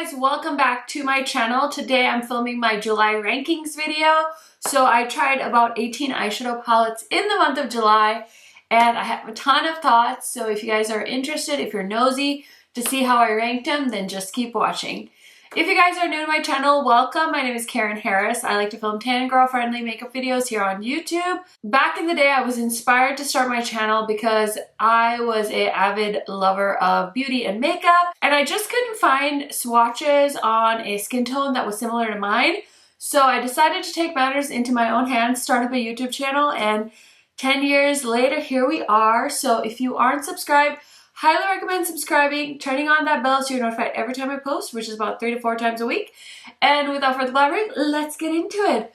guys, welcome back to my channel. Today I'm filming my July rankings video. So I tried about 18 eyeshadow palettes in the month of July and I have a ton of thoughts. So if you guys are interested, if you're nosy to see how I ranked them, then just keep watching. If you guys are new to my channel, welcome. My name is KARENHARRIS. I like to film tan girl friendly makeup videos here on YouTube. Back in the day, I was inspired to start my channel because I was an avid lover of beauty and makeup, and I just couldn't find swatches on a skin tone that was similar to mine. So I decided to take matters into my own hands, start up a YouTube channel, and 10 years later, here we are. So if you aren't subscribed, highly recommend subscribing, turning on that bell so you're notified every time I post, which is about 3 to 4 times a week. And without further blabbering, let's get into it.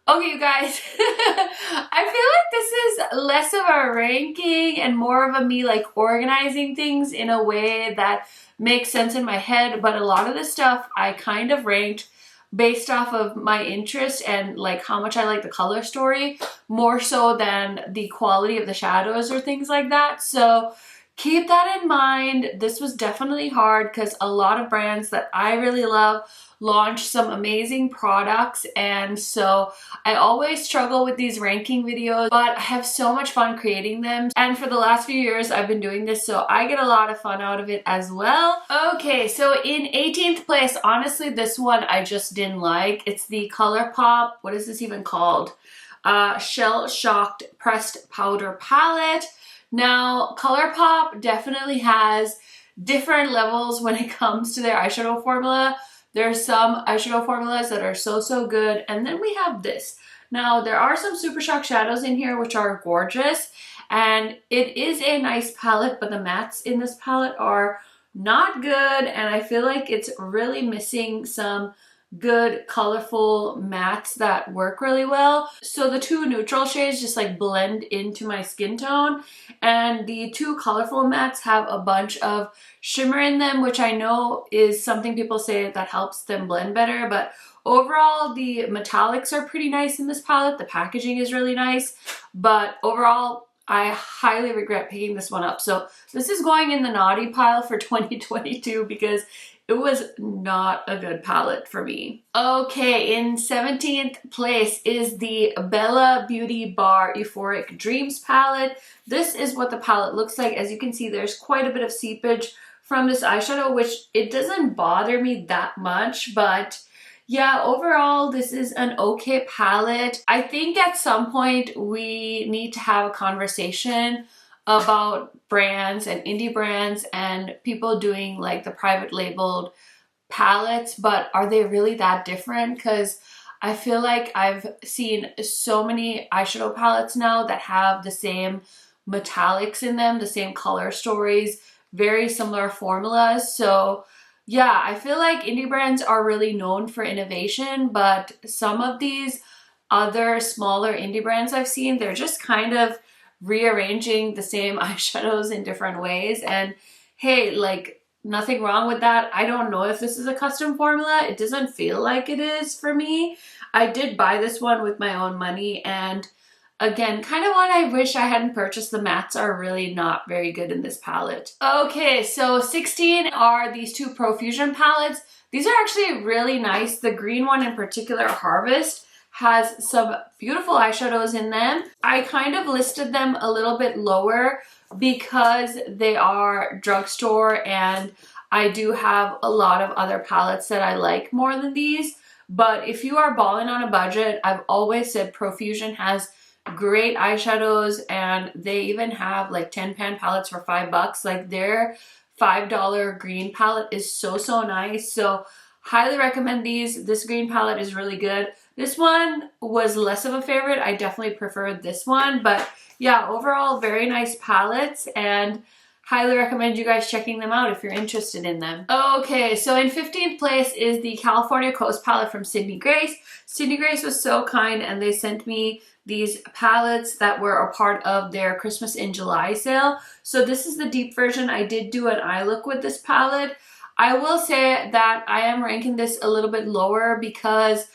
Okay, you guys, I feel like this is less of a ranking and more of a me like organizing things in a way that makes sense in my head. But a lot of this stuff I kind of ranked based off of my interest and like how much I like the color story, more so than the quality of the shadows or things like that. So keep that in mind. This was definitely hard because a lot of brands that I really love launched some amazing products, and so I always struggle with these ranking videos, but I have so much fun creating them. And for the last few years I've been doing this, so I get a lot of fun out of it as well. Okay, so in 18th place, honestly this one I just didn't like. It's the Colourpop, what is this even called? Shell Shocked Pressed Powder Palette. Now, Colourpop definitely has different levels when it comes to their eyeshadow formula. There are some eyeshadow formulas that are so good, and then we have this. Now, there are some Super Shock shadows in here which are gorgeous, and it is a nice palette, but the mattes in this palette are not good, and I feel like it's really missing some good colorful mattes that work really well. So the two neutral shades just like blend into my skin tone, and the two colorful mattes have a bunch of shimmer in them, which I know is something people say that helps them blend better. But overall the metallics are pretty nice in this palette. The packaging is really nice, but overall I highly regret picking this one up. So this is going in the naughty pile for 2022 because it was not a good palette for me. Okay, in 17th place is the Bella Beauty Bar Euphoric Dreams palette. This is what the palette looks like. As you can see, there's quite a bit of seepage from this eyeshadow, which it doesn't bother me that much, but yeah, overall, this is an okay palette. I think at some point we need to have a conversation about brands and indie brands and people doing like the private labeled palettes, but are they really that different? Because I feel like I've seen so many eyeshadow palettes now that have the same metallics in them, the same color stories, very similar formulas. So yeah, I feel like indie brands are really known for innovation, but some of these other smaller indie brands I've seen, they're just kind of rearranging the same eyeshadows in different ways. And hey, like nothing wrong with that. I don't know if this is a custom formula. It doesn't feel like it is for me. I did buy this one with my own money, and again, kind of one I wish I hadn't purchased. The mattes are really not very good in this palette. Okay, so 16 are these two Profusion palettes. These are actually really nice. The green one in particular, Harvest, has some beautiful eyeshadows in them. I kind of listed them a little bit lower because they are drugstore, and I do have a lot of other palettes that I like more than these. But if you are balling on a budget, I've always said Profusion has great eyeshadows, and they even have like 10 pan palettes for $5. Like their $5 green palette is so nice. So highly recommend these. This green palette is really good. This one was less of a favorite. I definitely preferred this one, but yeah, overall very nice palettes, and highly recommend you guys checking them out if you're interested in them. Okay, so in 15th place is the California Coast palette from Sydney Grace. Sydney Grace was so kind, and they sent me these palettes that were a part of their Christmas in July sale. So this is the deep version. I did do an eye look with this palette. I will say that I am ranking this a little bit lower because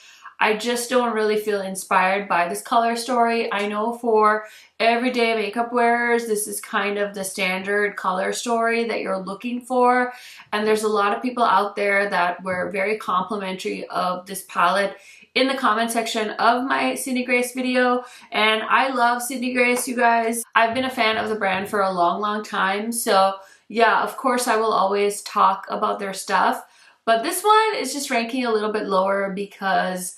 I just don't really feel inspired by this color story. I know for everyday makeup wearers, this is kind of the standard color story that you're looking for. And there's a lot of people out there that were very complimentary of this palette in the comment section of my Sydney Grace video. And I love Sydney Grace, you guys. I've been a fan of the brand for a long time. So yeah, of course I will always talk about their stuff. But this one is just ranking a little bit lower because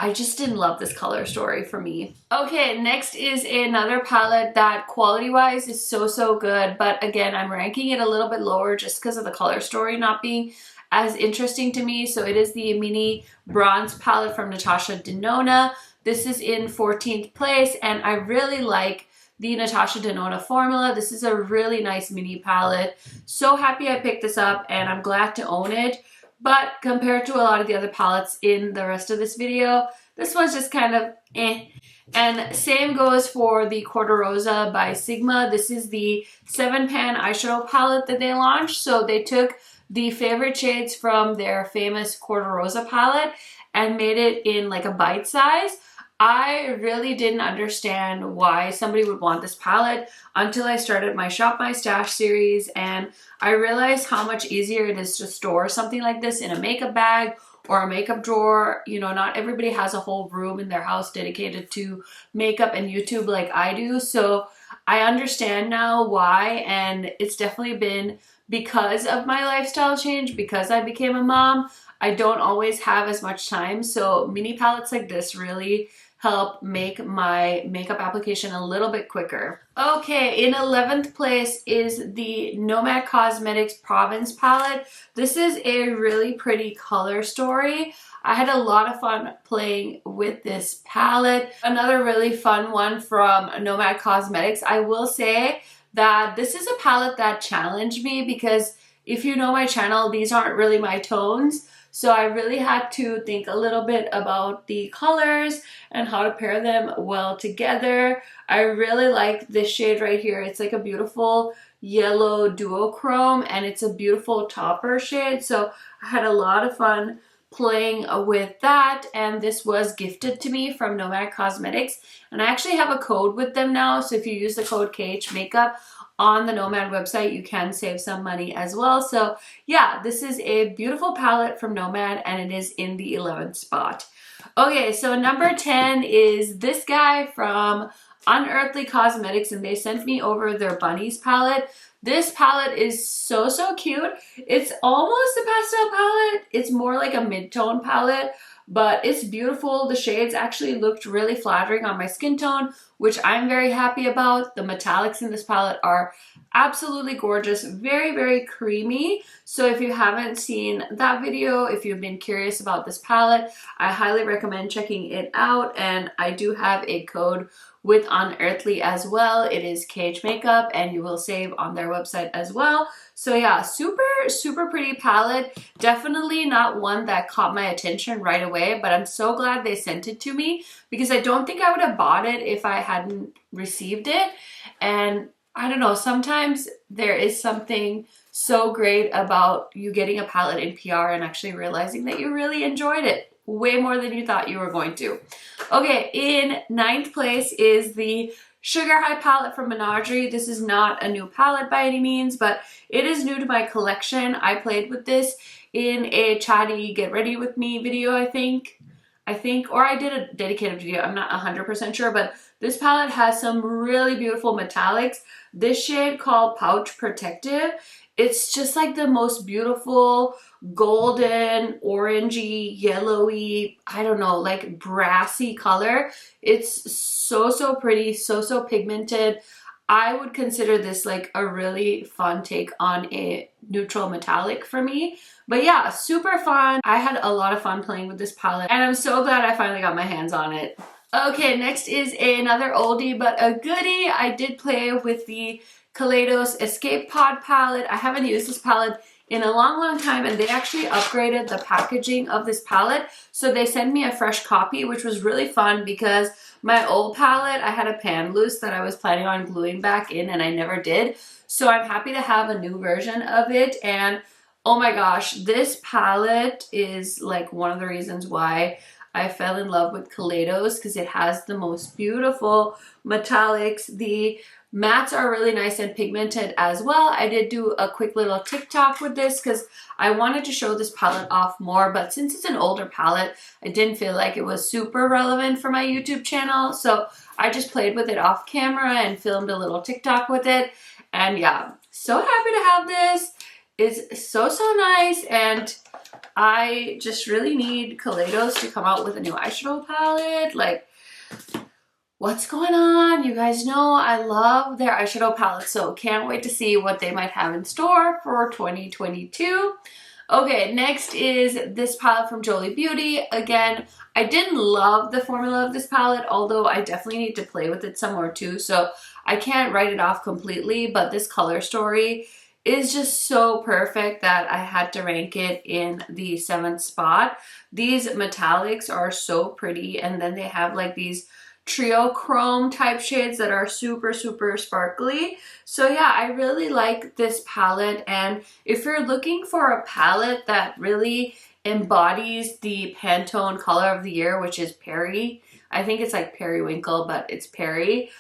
I just didn't love this color story for me. Okay, next is another palette that quality-wise is so good, but again, I'm ranking it a little bit lower just because of the color story not being as interesting to me. So it is the mini bronze palette from Natasha Denona. This is in 14th place, and I really like the Natasha Denona formula. This is a really nice mini palette. So happy I picked this up, and I'm glad to own it. But compared to a lot of the other palettes in the rest of this video, this one's just kind of eh. And same goes for the Quarter Rosa by Sigma. This is the 7-pan eyeshadow palette that they launched. So they took the favorite shades from their famous Quarter Rosa palette and made it in like a bite size. I really didn't understand why somebody would want this palette until I started my Shop My Stash series, and I realized how much easier it is to store something like this in a makeup bag or a makeup drawer. You know, not everybody has a whole room in their house dedicated to makeup and YouTube like I do. So I understand now why, and it's definitely been because of my lifestyle change, because I became a mom. I don't always have as much time, so mini palettes like this really help make my makeup application a little bit quicker. Okay, in 11th place is the Nomad Cosmetics Province palette. This is a really pretty color story. I had a lot of fun playing with this palette. Another really fun one from Nomad Cosmetics. I will say that this is a palette that challenged me because if you know my channel, these aren't really my tones. So I really had to think a little bit about the colors and how to pair them well together. I really like this shade right here. It's like a beautiful yellow duochrome, and it's a beautiful topper shade. So I had a lot of fun playing with that, and this was gifted to me from Nomad Cosmetics. And I actually have a code with them now, so if you use the code KHMAKEUP on the Nomad website, you can save some money as well. So yeah, this is a beautiful palette from Nomad, and it is in the 11th spot. Okay, so number 10 is this guy from Unearthly Cosmetics, and they sent me over their Bunnies palette. This palette is so cute. It's almost a pastel palette. It's more like a mid-tone palette, but it's beautiful. The shades actually looked really flattering on my skin tone, which I'm very happy about. The metallics in this palette are absolutely gorgeous, very creamy. So if you haven't seen that video, if you've been curious about this palette, I highly recommend checking it out. And I do have a code with Unearthly as well. It is KHMAKEUP, and you will save on their website as well. So yeah, super pretty palette. Definitely not one that caught my attention right away, but I'm so glad they sent it to me because I don't think I would have bought it if I hadn't received it. And I don't know, sometimes there is something so great about you getting a palette in PR and actually realizing that you really enjoyed it way more than you thought you were going to. Okay, in 9th place is the Sugar High palette from Menardre. This is not a new palette by any means, but it is new to my collection. I played with this in a chatty get ready with me video, I think, or I did a dedicated video. I'm not 100% sure, but this palette has some really beautiful metallics. This shade called Pouch Protective, it's just like the most beautiful golden, orangey, yellowy, I don't know, like brassy color. It's so pretty, so pigmented. I would consider this like a really fun take on a neutral metallic for me. But yeah, super fun. I had a lot of fun playing with this palette, and I'm so glad I finally got my hands on it. Okay, next is another oldie but a goodie. I did play with the Kaleidos Escape Pod palette. I haven't used this palette in a long time, and they actually upgraded the packaging of this palette. So they sent me a fresh copy, which was really fun because my old palette, I had a pan loose that I was planning on gluing back in and I never did. So I'm happy to have a new version of it. And oh my gosh, this palette is like one of the reasons why I fell in love with Kaleidos because it has the most beautiful metallics. The mattes are really nice and pigmented as well. I did do a quick little TikTok with this because I wanted to show this palette off more, but since it's an older palette, I didn't feel like it was super relevant for my YouTube channel. So I just played with it off camera and filmed a little TikTok with it. And yeah, so happy to have this. It's so nice, and I just really need Kaleidos to come out with a new eyeshadow palette. Like, what's going on? You guys know I love their eyeshadow palette, so can't wait to see what they might have in store for 2022. Okay, next is this palette from Jolie Beauty. Again, I didn't love the formula of this palette, although I definitely need to play with it some more too, so I can't write it off completely, but this color story is just so perfect that I had to rank it in the 7th spot. These metallics are so pretty, and then they have like these trio chrome type shades that are super sparkly. So yeah, I really like this palette, and if you're looking for a palette that really embodies the Pantone color of the year, which is Perry, I think it's like periwinkle, but it's Perry.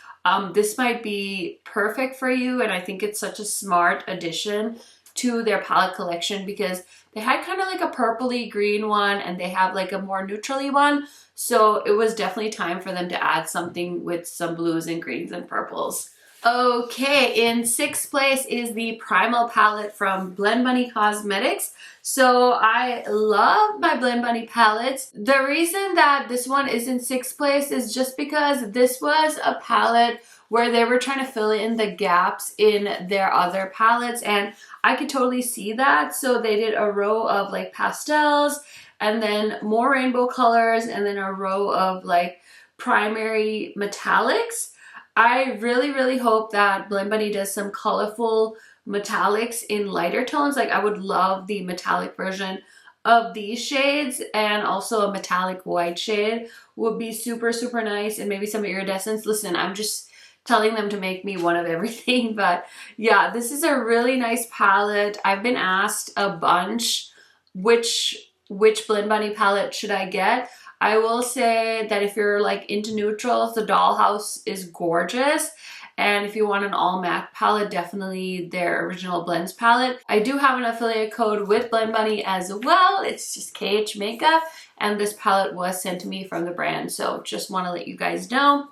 This might be perfect for you, and I think it's such a smart addition to their palette collection because they had kind of like a purpley green one and they have like a more neutrally one. So it was definitely time for them to add something with some blues and greens and purples. Okay, in 6th place is the Primal palette from Blend Bunny Cosmetics. So I love my Blend Bunny palettes. The reason that this one is in 6th place is just because this was a palette where they were trying to fill in the gaps in their other palettes, and I could totally see that. So they did a row of like pastels and then more rainbow colors and then a row of like primary metallics. I really hope that Blend Bunny does some colorful metallics in lighter tones. Like, I would love the metallic version of these shades, and also a metallic white shade would be super nice, and maybe some iridescence. Listen, I'm just telling them to make me one of everything, but yeah, this is a really nice palette. I've been asked a bunch which Blend Bunny palette should I get. I will say that if you're like into neutrals, the Dollhouse is gorgeous. And if you want an all matte palette, definitely their Original Blends palette. I do have an affiliate code with Blend Bunny as well. It's just KHMAKEUP, and this palette was sent to me from the brand, so just want to let you guys know.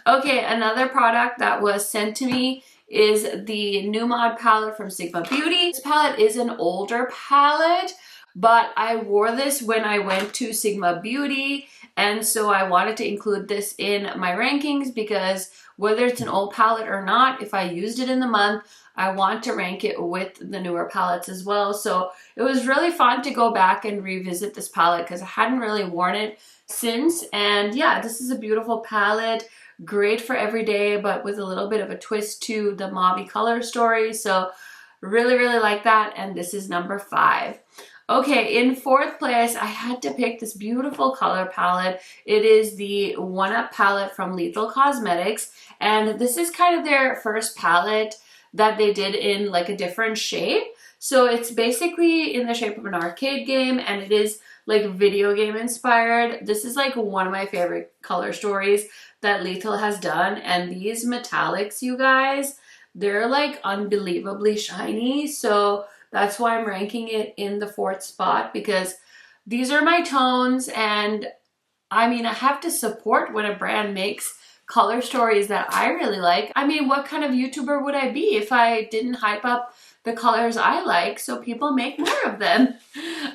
Okay, another product that was sent to me is the Nomad palette from Sigma Beauty. This palette is an older palette, but I wore this when I went to Sigma Beauty, and so I wanted to include this in my rankings because whether it's an old palette or not, if I used it in the month, I want to rank it with the newer palettes as well. So it was really fun to go back and revisit this palette because I hadn't really worn it since. And yeah, this is a beautiful palette, great for every day, but with a little bit of a twist to the mauve color story. So really like that, and this is number 5. Okay, in 4th place, I had to pick this beautiful color palette. It is the 1-Up palette from Lethal Cosmetics, and this is kind of their first palette that they did in like a different shape. So it's basically in the shape of an arcade game, and it is like video game inspired. This is like one of my favorite color stories that Lethal has done, and these metallics, you guys, they're like unbelievably shiny. So that's why I'm ranking it in the 4th spot, because these are my tones, and I mean, I have to support when a brand makes color stories that I really like. I mean, what kind of YouTuber would I be if I didn't hype up the colors I like so people make more of them?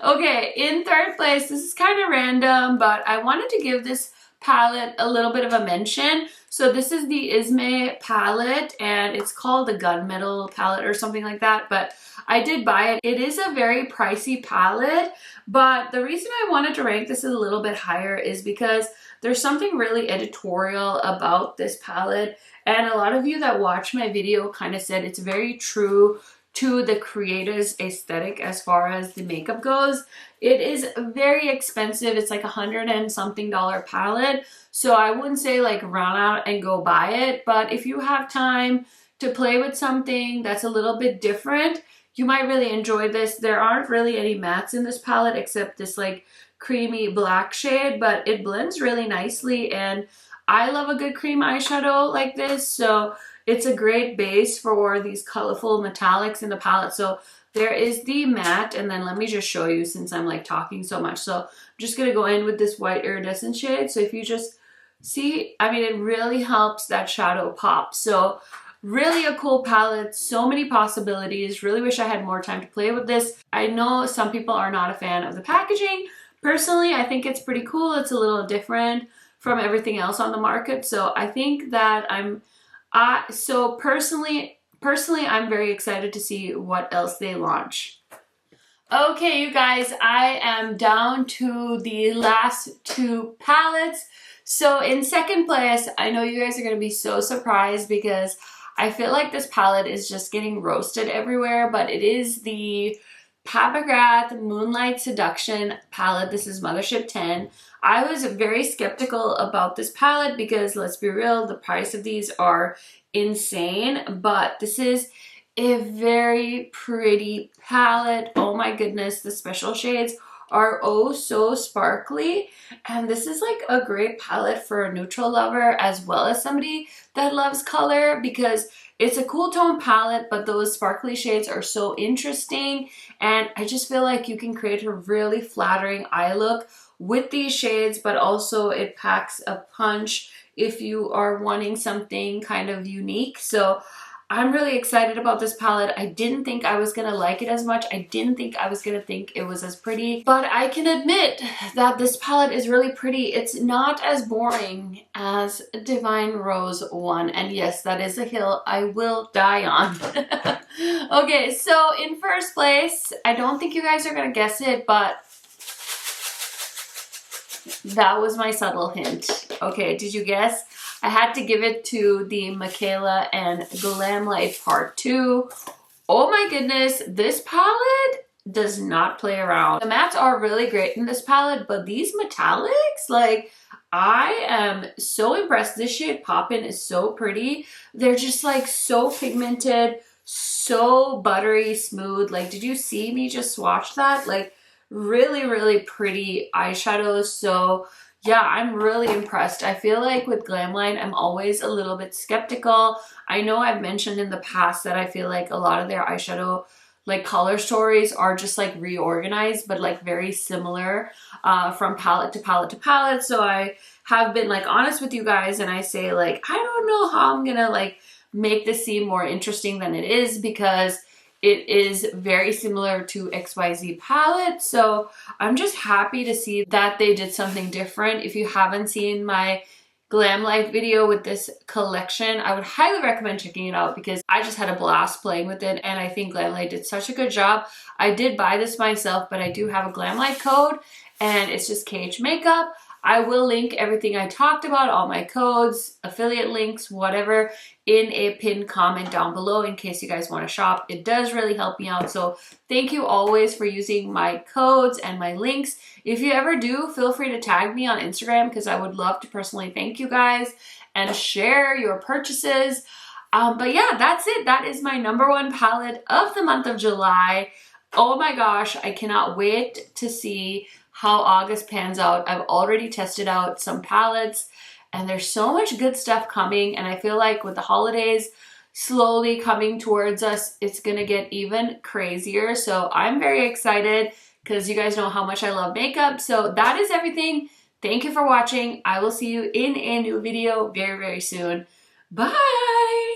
Okay, in 3rd place, this is kind of random, but I wanted to give this palette a little bit of a mention. So this is the Ismay palette, and it's called the Gunmetal palette or something like that, but I did buy it. It is a very pricey palette, but the reason I wanted to rank this a little bit higher is because there's something really editorial about this palette, and a lot of you that watch my video kind of said it's very true to the creator's aesthetic as far as the makeup goes. It is very expensive. It's like $100 and something palette. So I wouldn't say like run out and go buy it. But if you have time to play with something that's a little bit different, you might really enjoy this. There aren't really any mattes in this palette except this like creamy black shade, but it blends really nicely, and I love a good cream eyeshadow like this, so it's a great base for these colorful metallics in the palette. So there is the matte, and then let me just show you since I'm like talking so much. So I'm just gonna go in with this white iridescent shade. So if you just see, I mean, it really helps that shadow pop. So really a cool palette, so many possibilities. Really wish I had more time to play with this. I know some people are not a fan of the packaging. Personally, I think it's pretty cool. It's a little different from everything else on the market. So I think that personally, I'm very excited to see what else they launch. Okay, you guys, I am down to the last two palettes. So in second place, I know you guys are going to be so surprised because I feel like this palette is just getting roasted everywhere, but it is the Papagrath Moonlight Seduction palette. This is Mothership 10. I was very skeptical about this palette because, let's be real, the price of these are insane, but this is a very pretty palette. Oh my goodness, the special shades are oh so sparkly, and this is like a great palette for a neutral lover as well as somebody that loves color, because it's a cool tone palette, but those sparkly shades are so interesting, and I just feel like you can create a really flattering eye look with these shades, but also it packs a punch if you are wanting something kind of unique. So I'm really excited about this palette. I didn't think I was gonna like it as much. I didn't think I was gonna think it was as pretty, but I can admit that this palette is really pretty. It's not as boring as Divine Rose 1, and yes, that is a hill I will die on. Okay, so in first place, I don't think you guys are gonna guess it, but that was my subtle hint. Okay, did you guess? I had to give it to the Michaela and Glamlite Part 2. Oh my goodness, this palette does not play around. The mattes are really great in this palette, but these metallics, like, I am so impressed. This shade Poppin' is so pretty. They're just like so pigmented, so buttery smooth. Like, did you see me just swatch that? Like, really, really pretty eyeshadows. So yeah, I'm really impressed. I feel like with Glamlite, I'm always a little bit skeptical. I know I've mentioned in the past that I feel like a lot of their eyeshadow like color stories are just like reorganized, but like very similar from palette to palette to palette. So I have been like honest with you guys, and I say like, I don't know how I'm gonna like make this seem more interesting than it is, because it is very similar to XYZ palette. So I'm just happy to see that they did something different. If you haven't seen my Glamlite video with this collection, I would highly recommend checking it out because I just had a blast playing with it, and I think Glamlite did such a good job. I did buy this myself, but I do have a Glamlite code, and it's just KHMAKEUP. I will link everything I talked about, all my codes, affiliate links, whatever, in a pinned comment down below in case you guys want to shop. It does really help me out. So thank you always for using my codes and my links. If you ever do, feel free to tag me on Instagram because I would love to personally thank you guys and share your purchases. But yeah, that's it. That is my #1 palette of the month of July. Oh my gosh, I cannot wait to see how August pans out. I've already tested out some palettes, and there's so much good stuff coming, and I feel like with the holidays slowly coming towards us, it's gonna get even crazier. So I'm very excited because you guys know how much I love makeup. So that is everything. Thank you for watching. I will see you in a new video very, very soon. Bye!